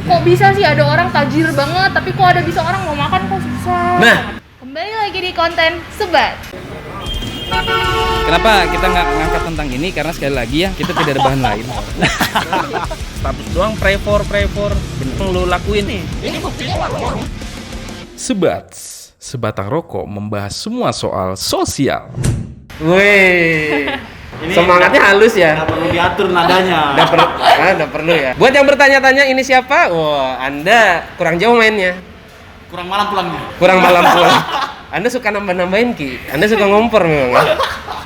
Kok bisa sih ada orang tajir banget, tapi kok ada bisa orang mau makan kok susah. Nah, Kembali lagi di konten Sebat. Kenapa kita nggak ngangkat tentang ini? Karena sekali lagi ya, kita tidak ada bahan lain. Status doang, pray for, bener lu lakuin nih. Sebats, sebatang rokok membahas semua soal sosial. weh. Ini Semangatnya halus ya. nggak perlu diatur nadanya. Nggak perlu ya. Buat yang bertanya-tanya ini siapa? Wah, Anda kurang jauh mainnya. Kurang malam pulangnya. Kurang malam pulang. Anda suka nambah-nambahin Ki. Anda suka ngompor memang. Ya?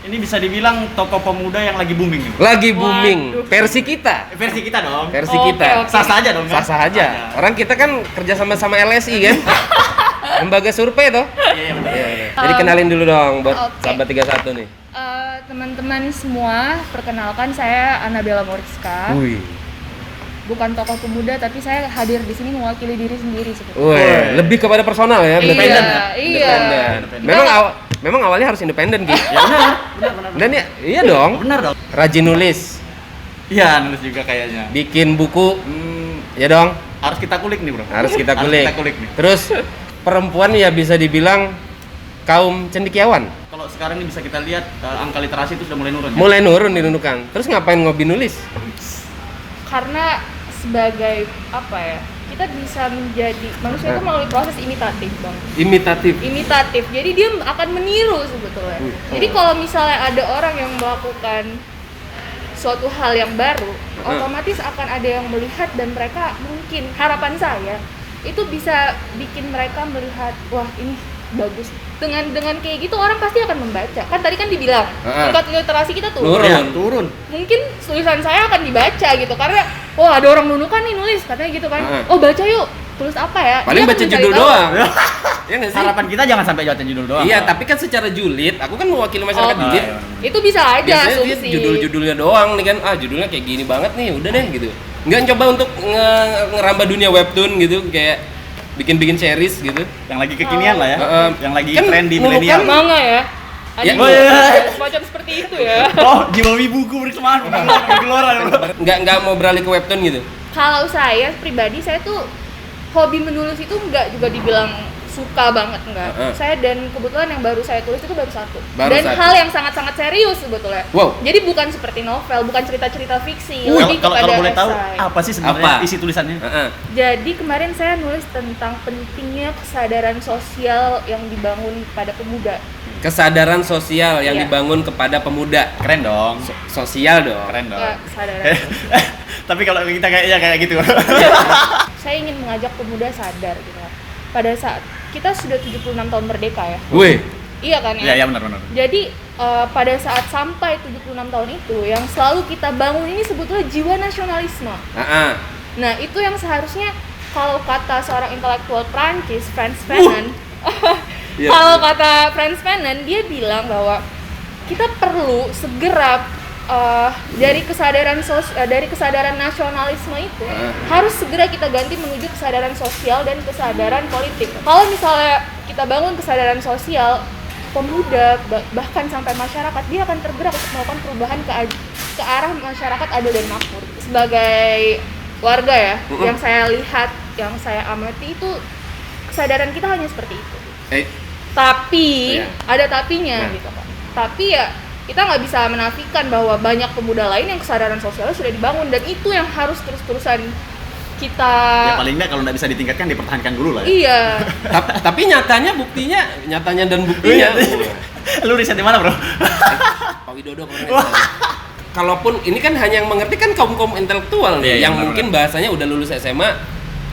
Ini bisa dibilang toko pemuda yang lagi booming nih. Lagi booming. Waduh. Versi kita. Versi kita dong. Versi Oke, kita. oke. Sah aja dong kan? Sah aja. Orang kita kan kerja sama LSI kan. Lembaga survei toh. Iya benar. Iya. Jadi kenalin dulu dong buat Oke. sahabat 31 nih. Teman-teman semua, perkenalkan saya Annabella Moriska. Wih. Bukan tokoh pemuda, tapi saya hadir di sini mewakili diri sendiri sebetulnya. Wih, lebih kepada personal ya, Iya, iya. Memang awalnya harus independen Ki. Ya benar. Dan ya, iya dong. Benar dong. Rajin nulis, Iya, nulis juga kayaknya. bikin buku, ya dong. Harus kita kulik nih, Bro. Harus kita Harus kulik. kita kulik nih. Terus perempuan ya bisa dibilang kaum cendekiawan. Kalau sekarang ini bisa kita lihat angka literasi itu sudah mulai nurun. Ya? Mulai nurun di Nunukan. Terus ngapain ngobi nulis? Karena sebagai apa ya, kita bisa menjadi manusia itu melalui proses imitatif, Bang. Imitatif. Jadi dia akan meniru sebetulnya. Jadi kalau misalnya ada orang yang melakukan suatu hal yang baru, otomatis akan ada yang melihat dan mereka mungkin harapan saya itu bisa bikin mereka melihat, wah ini bagus. Dengan kayak gitu orang pasti akan membaca. Kan tadi kan dibilang tingkat literasi kita turun. Nurun. Iya, turun. Mungkin tulisan saya akan dibaca gitu karena wah ada orang Nunukan nih nulis katanya gitu kan. Heeh. Oh baca yuk. Tulis apa ya? Paling Dia akan baca mencari judul tahu. doang. Ya nggak sih? Harapan kita jangan sampai jawatan judul doang. Iya, tapi kan secara julid, aku kan mewakili masyarakat Oh. julid. Itu bisa aja Biasanya dia asumsi. judul-judulnya doang nih kan, judulnya kayak gini banget nih, udah deh gitu. Nggak coba untuk ngerambah dunia webtoon gitu, kayak bikin-bikin series gitu. Yang lagi kekinian lah ya. Yang lagi Kan tren di Nunukan milenial. Manga ya. Ya, Ada oh, iya. semacam seperti itu ya. Oh, jiwa wibuku bersemangat bergelora. nggak mau beralih ke webtoon gitu. Kalau saya pribadi saya tuh hobi menulis itu nggak juga dibilang suka banget enggak. Saya dan kebetulan yang baru saya tulis itu baru satu. Baru Dan satu. hal yang sangat-sangat serius sebetulnya. Wow. Jadi bukan seperti novel, bukan cerita-cerita fiksi, Kalau lebih kalau kepada boleh tahu esai. apa sih sebenarnya Apa? isi tulisannya? Jadi kemarin saya nulis tentang pentingnya kesadaran sosial yang dibangun pada pemuda. Kesadaran sosial yang Iya. dibangun kepada pemuda. Keren dong. Sosial dong. Keren dong. Ya, kesadaran. Tapi kalau kita kayak gitu. Saya ingin mengajak pemuda sadar gitu kan. Pada saat kita sudah 76 tahun merdeka ya. Wih. Iya kan ya? Iya, benar. Jadi pada saat sampai 76 tahun itu yang selalu kita bangun ini sebetulnya jiwa nasionalisme. Nah, itu yang seharusnya kalau kata seorang intelektual Prancis, Frantz Fanon, Iya. kalau kata Frantz Fanon, dia bilang bahwa kita perlu segera dari kesadaran nasionalisme itu harus segera kita ganti menuju kesadaran sosial dan kesadaran politik. Kalau misalnya kita bangun kesadaran sosial, pemuda bahkan sampai masyarakat dia akan tergerak untuk melakukan perubahan ke arah masyarakat adil dan makmur. Sebagai warga ya, yang saya lihat, yang saya amati itu kesadaran kita hanya seperti itu. Tapi ada tapinya gitu kan. Tapi ya kita nggak bisa menafikan bahwa banyak pemuda lain yang kesadaran sosialnya sudah dibangun dan itu yang harus terus-terusan kita. Ya paling nggak kalau nggak bisa ditingkatkan dipertahankan dulu lah ya. Iya. Tapi nyatanya dan buktinya. Lu riset di mana, Bro? Pak Widodo kemarin. Kalaupun ini kan hanya yang mengerti kan kaum intelektual nih, Iya, yang benar, mungkin bahasanya udah lulus SMA,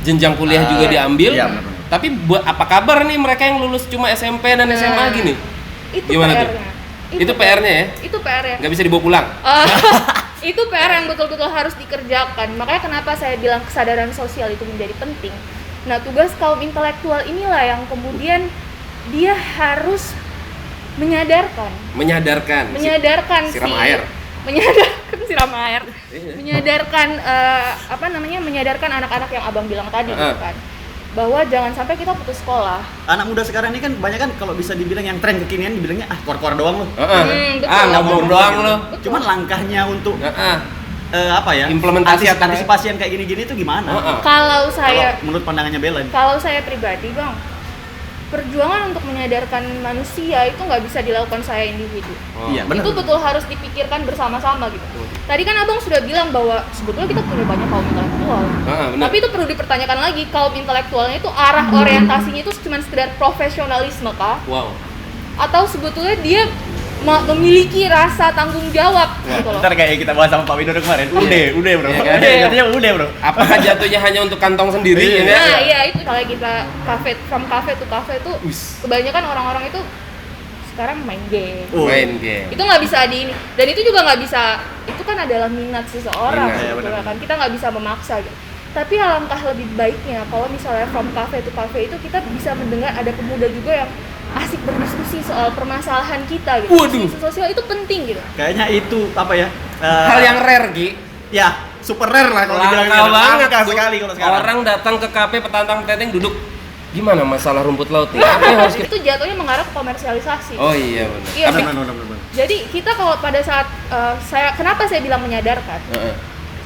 jenjang kuliah juga diambil. Iya, benar. Tapi apa kabar nih mereka yang lulus cuma SMP dan SMA gini? Itu Gimana tuh? PR-nya. Itu PR-nya ya? Itu PR-nya. Nggak bisa dibawa pulang. Itu PR yang betul-betul harus dikerjakan. Makanya kenapa saya bilang kesadaran sosial itu menjadi penting. Nah, tugas kaum intelektual inilah yang kemudian dia harus menyadarkan Siram air. menyadarkan siram air, menyadarkan menyadarkan anak-anak yang abang bilang tadi gitu kan, bahwa jangan sampai kita putus sekolah. Anak muda sekarang ini kan banyak kan kalau bisa dibilang yang tren kekinian dibilangnya kor-kor doang loh. Betul. Ngomong doang lo. Betul. Cuman langkahnya untuk apa ya? Implementasi aturan. antisipasi yang kayak gini-gini itu gimana? Kalau saya Kalau menurut pandangannya Bella. Kalau saya pribadi, Bang, perjuangan untuk menyadarkan manusia itu nggak bisa dilakukan saya individu. Iya, benar. Itu betul harus dipikirkan bersama-sama gitu. Tadi kan Abang sudah bilang bahwa sebetulnya kita punya banyak kaum intelektual. Benar. Tapi itu perlu dipertanyakan lagi, kaum intelektualnya itu arah orientasinya itu cuma sekedar profesionalisme kah? Wow. Atau sebetulnya dia memiliki rasa tanggung jawab gitu loh. Ntar kayak kita bahas sama Pak Widodo kemarin. Udah bro. Iya kan? Jatuhnya udah bro. Apakah jatuhnya hanya untuk kantong sendiri? Iya. Ya kan? Nah, iya itu kalau kita from cafe to cafe itu kebanyakan orang-orang itu sekarang main game. Main game. Itu nggak bisa dan itu juga nggak bisa, itu kan adalah minat seseorang Minat, ya, gitu benar. kan, kita nggak bisa memaksa gitu. Tapi alangkah lebih baiknya kalau misalnya from cafe to cafe itu kita bisa mendengar ada pemuda juga yang asik berdiskusi soal permasalahan kita gitu. Waduh. Isu sosial itu penting gitu. Kayaknya itu apa ya? Hal yang rare, Ki. Ya, super rare lah kalau dibilang. Langka banget Langka tuh. sekali kalau sekarang. Orang datang ke kafe petantang teteng duduk. Gimana masalah rumput laut nih? Apa yang harus kita... Itu jatuhnya mengarah ke komersialisasi. Oh iya benar. Iya, Tapi benar. jadi kita kalau pada saat kenapa saya bilang menyadarkan?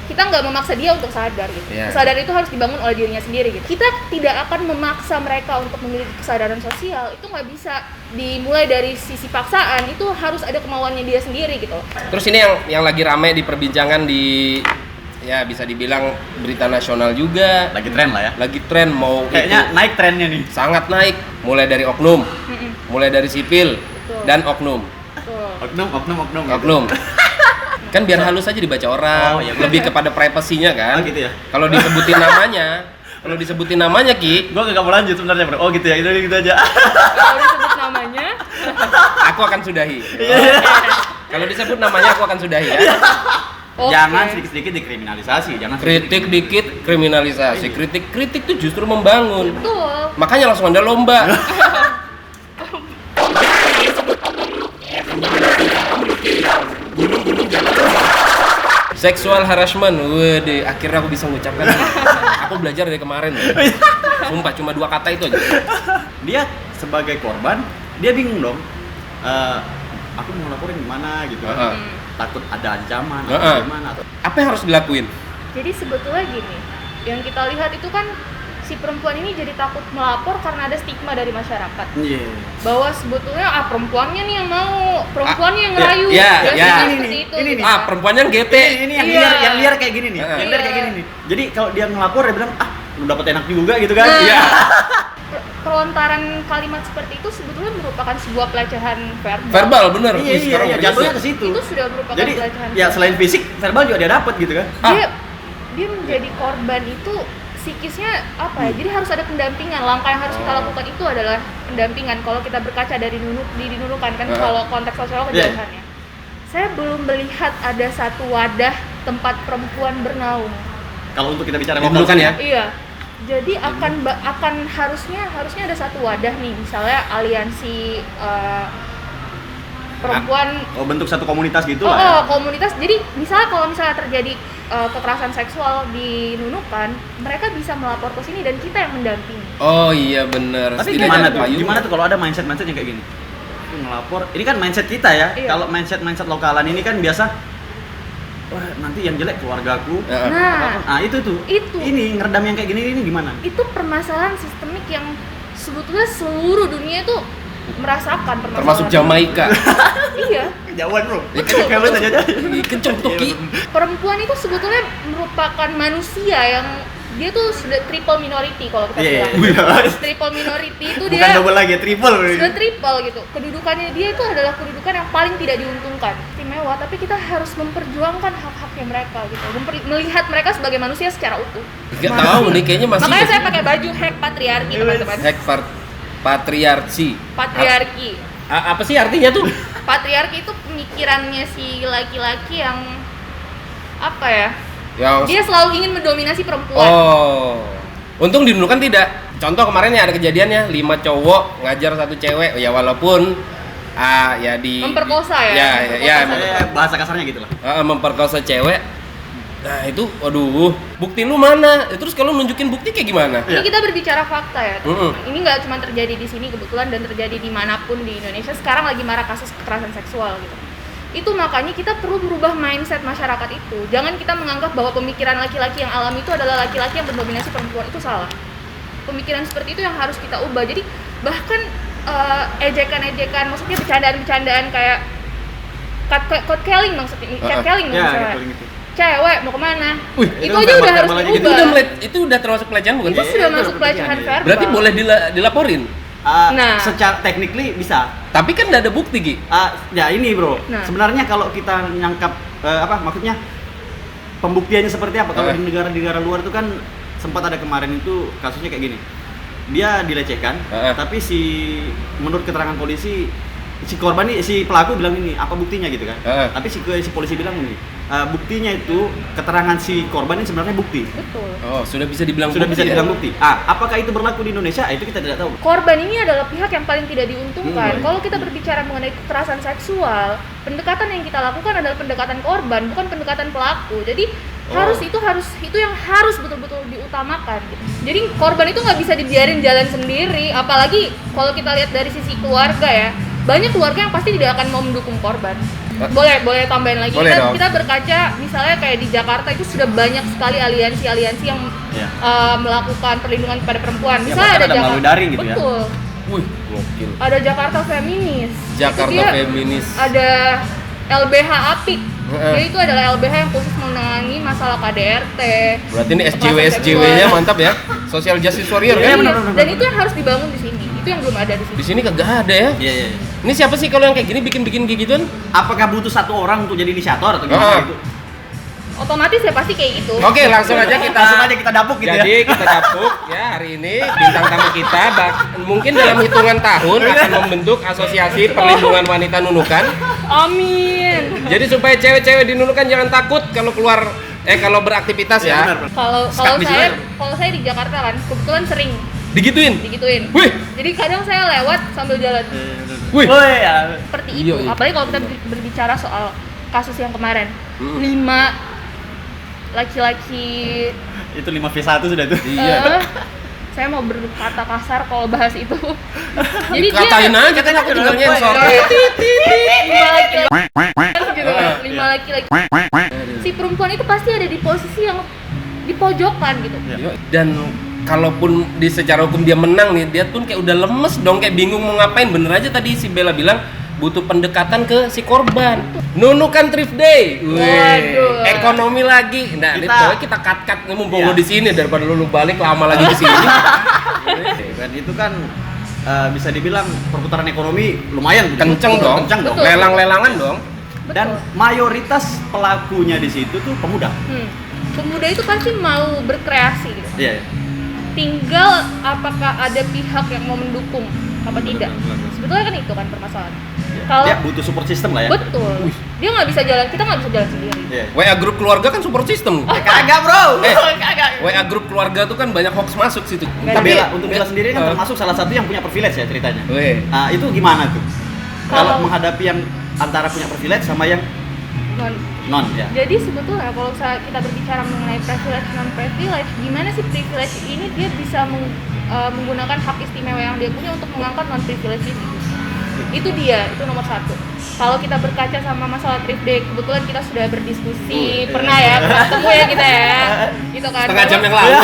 Kita nggak memaksa dia untuk sadar gitu. Iya. Kesadaran itu harus dibangun oleh dirinya sendiri gitu. Kita tidak akan memaksa mereka untuk memiliki kesadaran sosial. Itu nggak bisa dimulai dari sisi paksaan. Itu harus ada kemauannya dia sendiri gitu. terus ini yang lagi rame di perbincangan di ya bisa dibilang berita nasional juga. Lagi tren lah ya. Lagi tren mau Kayaknya itu naik trennya nih. sangat naik, mulai dari oknum, mulai dari sipil Betul. dan oknum. Betul. Oknum. Oknum. Kan biar halus aja dibaca orang, Oh, iya, bener. lebih kepada privasinya kan. Oh, gitu ya? Kalau disebutin namanya Ki, Gua nggak mau lanjut sebenarnya bro. Oh gitu ya, itu gitu aja. Kalau disebut namanya, aku akan sudahi. Iya. Kalau disebut namanya aku akan sudahi ya. oke. Jangan sedikit-sedikit dikriminalisasi, jangan Kritik dikit kriminalisasi. Kritik tuh justru membangun. Betul. Makanya langsung ada lomba. Sexual harassment, waduh, akhirnya aku bisa mengucapkan. Aku belajar dari kemarin. Sumpah, cuma 2 kata itu aja. Dia sebagai korban, dia bingung dong. Aku mau laporin gimana gitu kan. Heeh. Takut ada ancaman Heeh. atau gimana atau Apa yang harus dilakuin? Jadi sebetulnya gini, yang kita lihat itu kan si perempuan ini jadi takut melapor karena ada stigma dari masyarakat. Iya. Bahwa sebetulnya perempuannya nih yang mau, perempuannya yang ngerayu. iya, Biasanya iya. seperti itu. Ini gitu nih. kan. Perempuannya GT. Ini yang Iya. liar kayak gini nih. Heeh. Yang liar kayak Iya. gini nih. Jadi kalau dia ngelapor dia bilang, lu dapat enak juga gitu kan. Nah, Iya. Pelontaran kalimat seperti itu sebetulnya merupakan sebuah pelecehan verbal. Verbal bener. Iya, Sekarang iya, begitu. jatuhnya ke situ. Itu sudah merupakan Jadi pelecehan ya verbal. selain fisik, verbal juga dia dapat gitu kan. Dia menjadi korban itu psikisnya apa ya? Jadi harus ada pendampingan. Langkah yang harus kita lakukan itu adalah pendampingan. Kalau kita berkaca dari dinunukan kan kalau konteks sosial kejadiannya. Saya belum melihat ada satu wadah tempat perempuan bernaung. Kalau untuk kita bicara Dinunukan ya? Iya. Jadi akan harusnya ada satu wadah nih, misalnya aliansi perempuan. Oh, bentuk satu komunitas gitu Oh, lah. Ya. komunitas. Jadi kalau misalnya terjadi kekerasan seksual di Nunukan, mereka bisa melapor ke sini dan kita yang mendampingi. Oh iya bener. Tapi Setidaknya gimana ada tuh? payung. Gimana tuh kalau ada mindset yang kayak gini? Aku ngelapor. Ini kan mindset kita ya. Iya. Kalau mindset lokalan ini kan biasa wah, nanti yang jelek keluargaku. Heeh. Nah, Itu tuh. Itu. Ini ngeredam yang kayak gini ini gimana? itu permasalahan sistemik yang sebetulnya seluruh dunia itu merasakan permasalahan. Termasuk Jamaika. Iya. Kejauhan, Bro. Ya, Kejauhan aja. Ih, kenceng tuh Ki. Perempuan itu sebetulnya merupakan manusia yang dia tuh sudah triple minority kalau kita Iya, bilang. iya. Triple minority itu Bukan dia double lagi, triple. sudah triple gitu. Kedudukannya dia itu adalah kedudukan yang paling tidak diuntungkan. Istimewa, tapi kita harus memperjuangkan hak-haknya mereka gitu. Melihat mereka sebagai manusia secara utuh. Gak tahu nih kayaknya masih. Makanya saya pakai baju hack patriarki, teman-teman. Hack patriarki. Patriarki. Apa sih artinya tuh? Patriarki itu pemikirannya si laki-laki yang apa ya? Yang Dia selalu ingin mendominasi perempuan. Oh. Untung dinunukan tidak. Contoh kemarin ya ada kejadiannya 5 cowok ngajar 1 cewek ya walaupun ya di Memperkosa ya? Ya, Memperkosa. ya, Bahasa kasarnya gitu lah. memperkosa cewek. Nah, itu waduh, bukti lu mana? Terus kalau nunjukin bukti kayak gimana? Ini kita berbicara fakta ya. Mm-mm. Ini nggak cuma terjadi di sini kebetulan dan terjadi dimanapun di Indonesia. Sekarang lagi marak kasus kekerasan seksual gitu. Itu makanya kita perlu merubah mindset masyarakat itu. Jangan kita menganggap bahwa pemikiran laki-laki yang alami itu adalah laki-laki yang mendominasi perempuan, itu salah. Pemikiran seperti itu yang harus kita ubah. Jadi bahkan ejekan-ejekan, maksudnya bercandaan-bercandaan kayak catcalling maksudnya, catcalling misalnya. Cewek mau kemana? Itu aja udah harus diubah. Itu udah termasuk pelecehan bukan? Itu sudah masuk pelecehan verbal. Berarti boleh dilaporin. Nah, secara technically bisa. Tapi kan nggak ada bukti, Gi. Ya ini bro, Nah. sebenarnya kalau kita nyangkap maksudnya pembuktiannya seperti apa? Kalau di negara-negara luar itu kan sempat ada kemarin itu kasusnya kayak gini. Dia dilecehkan, tapi menurut keterangan polisi si korban ini, si pelaku bilang ini apa buktinya gitu kan? Tapi si polisi bilang ini buktinya itu keterangan si korban ini sebenarnya bukti. betul. Oh, sudah bisa dibilang Sudah bisa bukti, dibilang bukti. Apakah itu berlaku di Indonesia? Itu kita tidak tahu. Korban ini adalah pihak yang paling tidak diuntungkan. Kalau kita berbicara mengenai kekerasan seksual, pendekatan yang kita lakukan adalah pendekatan korban, bukan pendekatan pelaku. Jadi itu yang harus betul-betul diutamakan. Gitu. Jadi korban itu nggak bisa dibiarin jalan sendiri, apalagi kalau kita lihat dari sisi keluarga ya. Banyak keluarga yang pasti tidak akan mau mendukung korban. Boleh tambahin lagi. Kita berkaca misalnya kayak di Jakarta itu sudah banyak sekali aliansi-aliansi yang melakukan perlindungan kepada perempuan. Misalnya ada Jakarta melalui daring gitu. Betul. Wih, gokil. Ada Jakarta Feminis. Jakarta Feminis. Ada LBH Apik. Yaitu adalah LBH yang khusus menangani masalah KDRT. Berarti ini SJW-nya mantap ya. Social Justice Warrior kan? Iya, dan itu yang harus dibangun di sini. Itu yang belum ada di sini. Di sini kagak ada ya. Iya. Ini siapa sih kalau yang kayak gini bikin kayak gituan? Apakah butuh satu orang untuk jadi inisiator atau gimana gitu? Otomatis ya pasti kayak gitu. Oke, langsung aja kita dapuk gitu ya. Jadi kita dapuk ya hari ini bintang tamu kita mungkin dalam hitungan tahun akan membentuk asosiasi perlindungan wanita nunukan. Amin. Jadi supaya cewek-cewek di nunukan jangan takut kalau kalau beraktivitas ya. Benar. Kalau saya di Jakarta kan kebetulan sering Digituin. Wih. Jadi kadang saya lewat sambil jalan. Wih. Seperti itu. Iya. Apalagi kalau kita berbicara soal kasus yang kemarin. 5 laki-laki Itu 5v1 sudah tuh. Iya. saya mau berkata kasar kalau bahas itu. Jadi Katain aja kan aku tinggal nyensor. 5 laki-laki. Si perempuan itu pasti ada di posisi yang di pojokan gitu. Dan kalaupun secara hukum dia menang nih, dia pun kayak udah lemes dong, kayak bingung mau ngapain. Bener aja tadi si Bella bilang butuh pendekatan ke si korban. Nunukan thrift day. Waduh. Ekonomi lagi. Nah, kita cut nih mumpung lu di sini daripada lu balik lama lagi di sini. Dan itu kan bisa dibilang perputaran ekonomi lumayan Kenceng dong. Betul. Lelang-lelangan dong. Dan mayoritas pelakunya di situ tuh pemuda. Pemuda itu pasti mau berkreasi gitu. Iya. Tinggal apakah ada pihak yang mau mendukung apa tidak. Sebetulnya kan itu kan permasalahan. Kalau Dia butuh support system lah ya. betul, dia nggak bisa jalan, kita nggak bisa jalan sendiri. Iya. WA grup keluarga kan support system. Kagak bro. WA grup keluarga tuh kan banyak hoax masuk situ. Untuk Bella sendiri kan termasuk salah satu yang punya privilege ya ceritanya. Weh. Nah, itu gimana tuh? Kalau Kalau- menghadapi yang antara punya privilege sama yang non ya. Jadi sebetulnya kalau kita berbicara mengenai privilege non privilege, gimana sih privilege ini dia bisa menggunakan hak istimewa yang dia punya untuk mengangkat non privilege ini? Itu nomor 1. Kalau kita berkaca sama masalah thrift day, kebetulan kita sudah berdiskusi, pernah ya ketemu ya kita ya, gitu kan. Setengah jam yang lalu.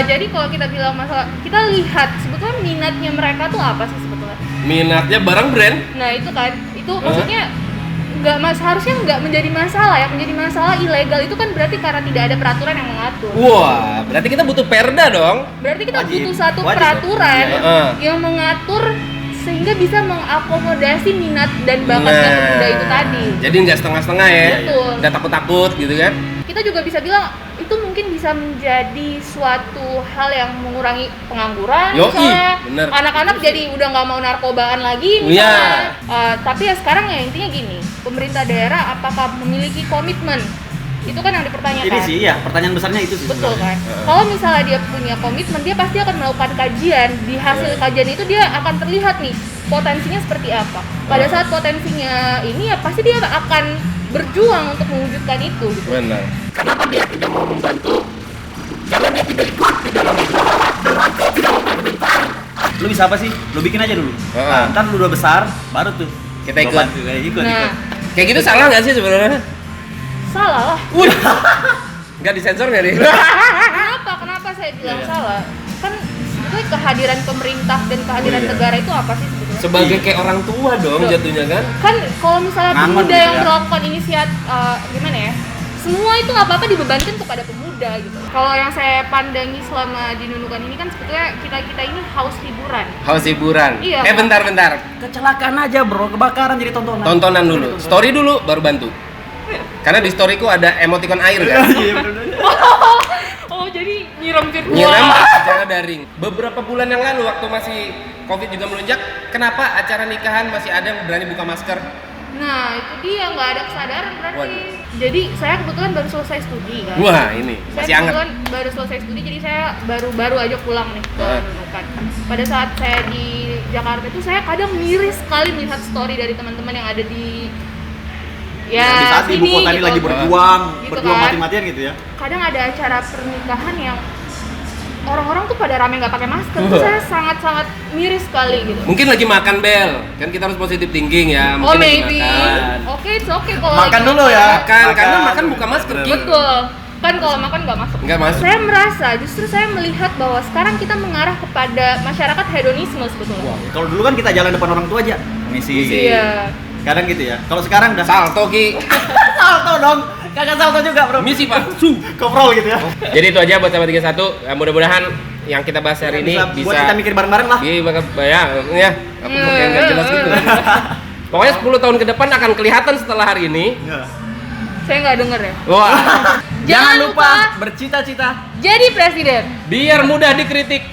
Jadi kalau kita bilang masalah, kita lihat sebetulnya minatnya mereka tuh apa sih sebetulnya? Minatnya barang brand. Nah itu kan, itu maksudnya harusnya nggak menjadi masalah ya. Menjadi masalah ilegal itu kan berarti karena tidak ada peraturan yang mengatur. Wah, berarti kita butuh perda dong. Berarti kita Wajib. butuh satu Wajib. peraturan Iya. yang mengatur sehingga bisa mengakomodasi minat dan bakatnya pemuda itu tadi. Jadi nggak setengah-setengah ya. Betul. Nggak takut-takut gitu kan. Kita juga bisa bilang itu mungkin bisa menjadi suatu hal yang mengurangi pengangguran. Yoi, Misalnya bener. anak-anak jadi udah nggak mau narkobaan lagi misalnya. Tapi ya sekarang ya intinya gini, pemerintah daerah apakah memiliki komitmen? Itu kan yang dipertanyakan. Ini sih ya, pertanyaan besarnya itu sih. Betul sebenarnya. kan? Kalau misalnya dia punya komitmen, dia pasti akan melakukan kajian. Di hasil kajian itu dia akan terlihat nih potensinya seperti apa. Pada saat potensinya ini ya pasti dia akan berjuang untuk mewujudkan itu. Gitu. Benar. Lu bisa apa sih? Lu bikin aja dulu. Ntar lu udah besar, baru tuh Kita ikut. Bantu, ikut. Nah, Kayak gitu salah nggak sih sebenarnya? salah lah. Nggak disensor nggak nih? Kenapa saya bilang Iya. salah? Kan sebetulnya kehadiran pemerintah dan kehadiran Oh, iya. negara itu apa sih sebetulnya? Sebagai kayak orang tua dong Betul. jatuhnya kan? Kan kalau misalnya Ngangon pemuda gitu yang ya. melakukan inisiatif gimana ya? Semua itu nggak apa-apa dibebankan kepada pemuda gitu. Kalau yang saya pandangi selama di Nunukan ini kan sebetulnya kita ini haus hiburan. Haus hiburan. Iya. Bentar. Kecelakaan aja bro, kebakaran jadi tontonan. Tontonan dulu. Story dulu baru bantu. Karena di storyku ada emoticon air kan? Iya bener. Oh jadi nyiram virtual. Nyiram secara daring. Beberapa bulan yang lalu waktu masih Covid juga melonjak, kenapa acara nikahan masih ada yang berani buka masker? Nah itu dia nggak ada kesadaran berarti. Waduh. Jadi saya kebetulan baru selesai studi kan. Wah, ini Saya masih hangat. kebetulan baru selesai studi jadi saya baru aja pulang nih ke Heeh. Nunukan. Pada saat saya di Jakarta itu saya kadang miris sekali melihat story dari teman-teman yang ada di Di saat ibu sini kota ini gitu. lagi berjuang, Gitu berjuang kan. mati-matian gitu ya. Kadang ada acara pernikahan yang orang-orang tuh pada rame nggak pakai masker. Itu saya sangat-sangat miris sekali gitu. Mungkin lagi makan Bel, kan kita harus positive thinking ya. Oh Mungkin lagi maybe. makan. Oke, it's okay kalau Makan lagi dulu ya. Makan, karena makan buka masker Ki. Betul. Kan kalau makan nggak masuk. Nggak masuk. Saya merasa justru saya melihat bahwa sekarang kita mengarah kepada masyarakat hedonisme sebetulnya. Kalau dulu kan kita jalan depan orang tua aja, misi. Iya. Kadang gitu ya. Kalau sekarang udah Salto Ki. salto dong. Kagak salto juga, Bro. Misi Pak. Koprol gitu ya. Jadi itu aja buat sahabat 31. Mudah-mudahan yang kita bahas hari ini buat bisa kita mikir bareng-bareng lah. Iya, ya. Aku kayak nggak jelas gitu. Pokoknya 10 tahun ke depan akan kelihatan setelah hari ini. Ya. Saya nggak denger ya. Wah, Jangan lupa bercita-cita. jadi presiden. biar mudah dikritik.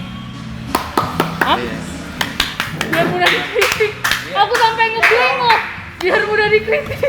Biar mudah dikritik. Aku sampai ngeblengok. Biar mudah dikritik.